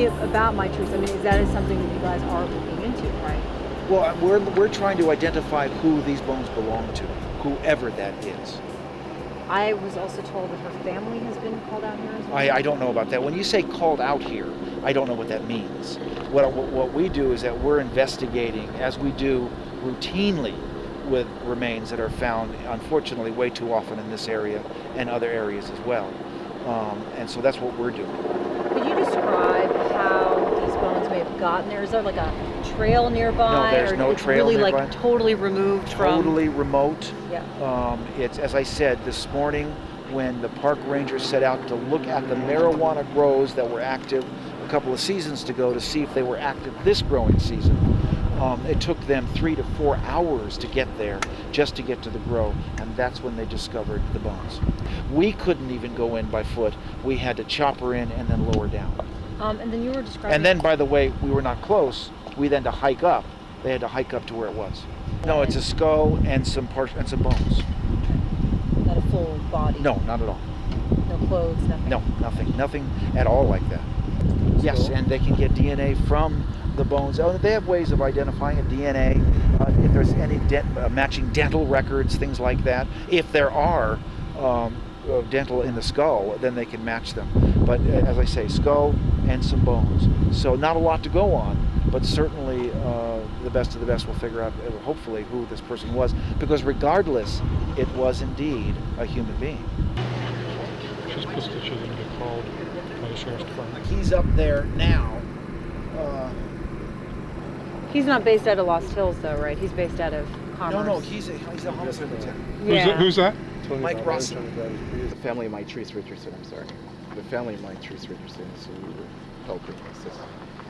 me about Mitrice. I mean, is that something that you guys are looking into, right? Well, we're trying to identify who these bones belong to, whoever that is. I was also told that her family has been called out here as well. I don't know about that. When you say called out here, I don't know what that means. What we do is that we're investigating, as we do routinely with remains that are found, unfortunately, way too often in this area and other areas as well. And so that's what we're doing. Could you describe how these bones may have gotten there? Is there like a trail nearby? No, there's no trail really nearby. Like totally removed from... Totally remote. Yeah. It's, as I said, this morning when the park rangers set out to look at the marijuana grows that were active a couple of seasons ago to see if they were active this growing season. It took them 3 to 4 hours to get there, just to get to the grow, and that's when they discovered the bones. We couldn't even go in by foot. We had to chopper in and then lower down. And then you were describing... And then, by the way, we were not close. We then to hike up. They had to hike up to where it was. No, it's a skull and some parts and some bones. Not a full body? No, not at all. No clothes, nothing? No, nothing at all like that. Yes, and they can get DNA from the bones. Oh, they have ways of identifying a DNA, if there's any matching dental records, things like that. If there are dental in the skull, then they can match them. But as I say, skull and some bones. So not a lot to go on, but certainly the best of the best will figure out, hopefully, who this person was. Because regardless, it was indeed a human being. She's pissed that she didn't get called by the sheriff's department. He's up there now. He's not based out of Lost Hills, though, right? He's based out of Commerce. No, he's a homicide lieutenant. Yeah. Who's that? Mike Rossi. The family of Mitrice Richardson, I'm sorry. The family of Mitrice Richardson, so we were helping assist.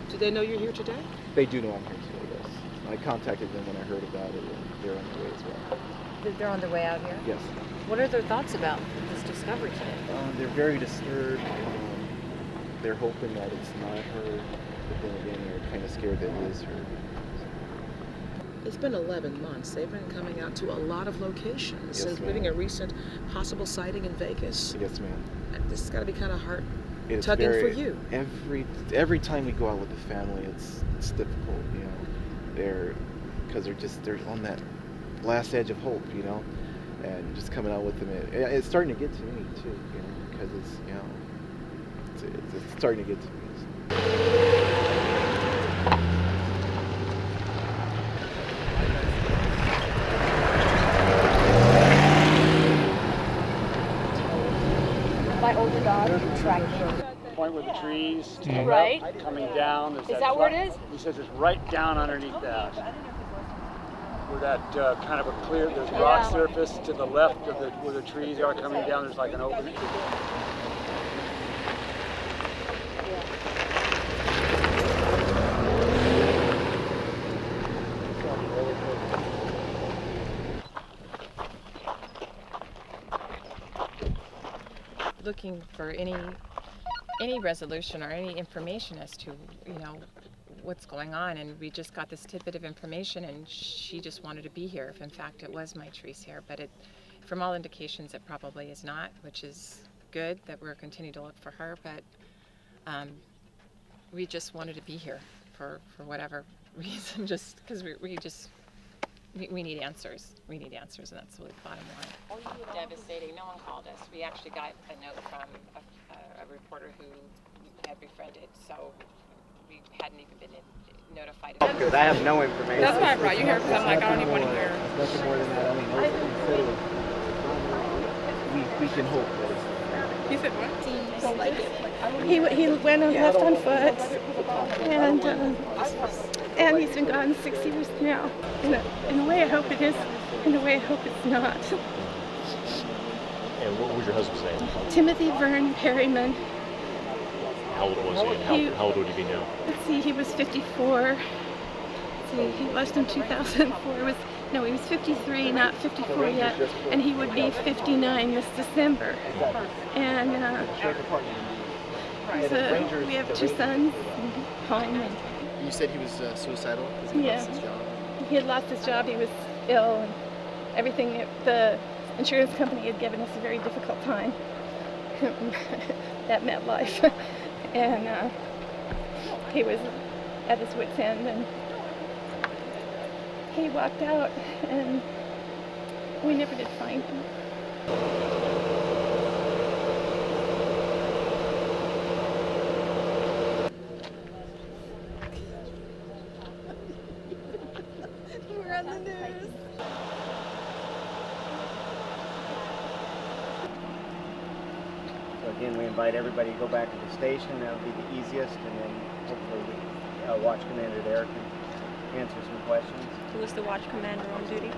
Do they know you're here today? They do know I'm here today, yes. I contacted them when I heard about it, and they're on their way as well. They're on their way out here? Yes. What are their thoughts about this discovery today? They're very disturbed. They're hoping that it's not her, but then again, they're kind of scared that it is her. It's been 11 months. They've been coming out to a lot of locations, Yes, including a recent possible sighting in Vegas. Yes, ma'am. This has got to be kind of It's tugging for very, you. Every time we go out with the family, it's difficult, you know. Because they're on that last edge of hope, you know, and just coming out with them. It's starting to get to me too, you know, because it's, you know, it's starting to get to me. My older dog tracking. Point with the trees, Right. coming down. Is that where it is? He says it's right down underneath that. Where that kind of a clear, there's rock surface to the left of where the trees are coming down. There's like an opening. Looking for any resolution or any information as to, you know, what's going on, and we just got this tidbit of information, and she just wanted to be here if in fact it was Mitrice here, but from all indications it probably is not, which is good that we're continuing to look for her, but we just wanted to be here for whatever reason, just because we need answers. We need answers, and that's really the bottom line. Devastating. No one called us. We actually got a note from a reporter who had befriended, so we hadn't even been notified. Good. I have no information. That's why I brought you here, because I'm like, I don't even want to hear. Nothing more than that. I mean, we can hope that it's. You said what? He went and left on foot, and he's been gone 6 years now. In a way, I hope it is. In a way, I hope it's not. And what was your husband's name? Timothy Vern Perryman. How old was he? And how old would he be now? Let's see, he was 54. Let's see, he lost in 2004. He was 53, not 54 yet, and he would be 59 this December. And we have 2 sons, home. And You said he was suicidal? Yeah. He had lost his job, he was ill, and everything. The insurance company had given us a very difficult time at MetLife. And he was at his wit's end, and he walked out, and we never did find him. We're on the news. So again, we invite everybody to go back to the station. That would be the easiest, and then hopefully Watch Commander there can answer some questions. Who was the watch commander on duty?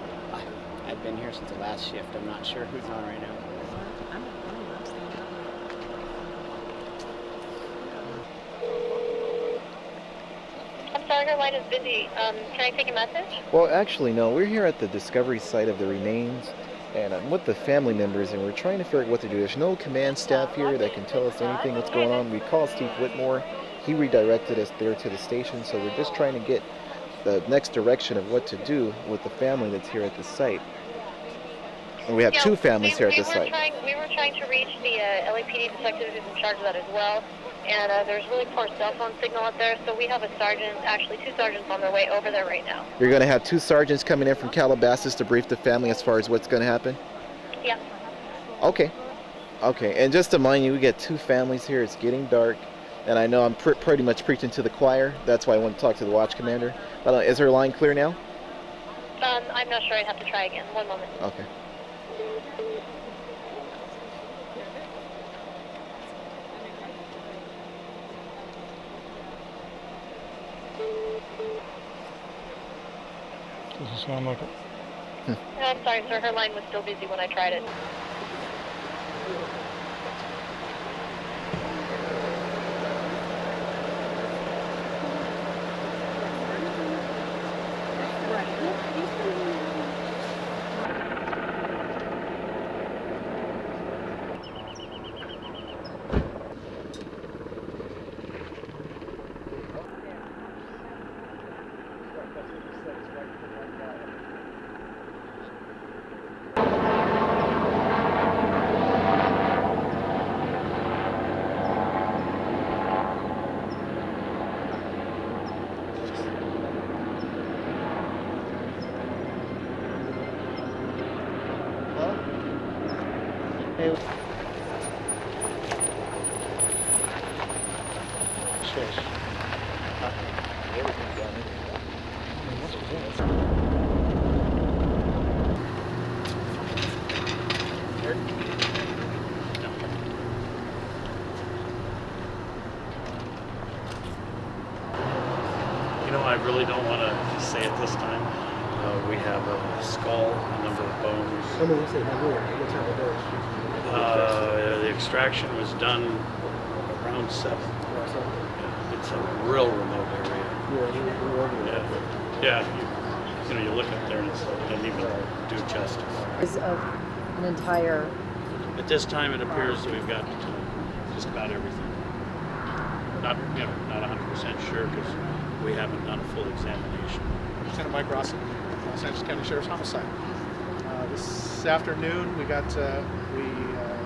I've been here since the last shift. I'm not sure who's on right now. I'm sorry, her line is busy. Can I take a message? Well, actually, no. We're here at the discovery site of the remains, and I'm with the family members, and we're trying to figure out what to do. There's no command staff here that can tell us anything what's going on. We called Steve Whitmore. He redirected us there to the station, so we're just trying to get the next direction of what to do with the family that's here at the site. And we have two families here at the site. We were trying to reach the LAPD detective who's in charge of that as well. And there's really poor cell phone signal up there, so we have a sergeant, actually 2 sergeants on their way over there right now. You're going to have 2 sergeants coming in from Calabasas to brief the family as far as what's going to happen? Yeah. Okay. Okay, and just to mind you, we get 2 families here. It's getting dark, and I know I'm pretty much preaching to the choir. That's why I want to talk to the watch commander. Is her line clear now? I'm not sure. I'd have to try again. One moment. Okay. Doesn't sound like it. No, I'm sorry, sir. Her line was still busy when I tried it. I really don't want to say it this time. We have a skull, a number of bones. The extraction was done around 7. It's a real remote area. Yeah. You look up there and it doesn't even do justice. Is of an entire. At this time, it appears that we've got just about everything. Not 100% sure because we haven't done a full examination. Lieutenant Mike Rossi, Los Angeles County Sheriff's Homicide. This afternoon, we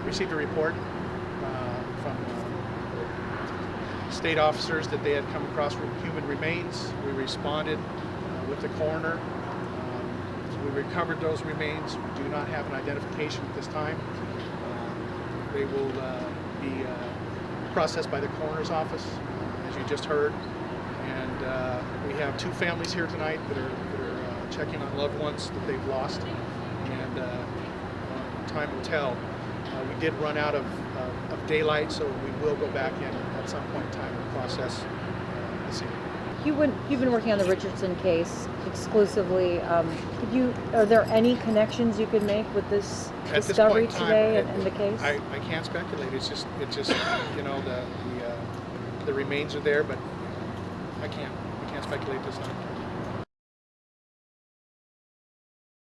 received a report from state officers that they had come across human remains. We responded with the coroner. We recovered those remains. We do not have an identification at this time. They will be processed by the coroner's office, as you just heard. And we have 2 families here tonight that are checking on loved ones that they've lost, and time will tell. We did run out of daylight, so we will go back in at some point in time and process the scene. You've been working on the Richardson case exclusively. Are there any connections you could make with this discovery today and the case? I can't speculate. It's just the remains are there, but I can't speculate this time.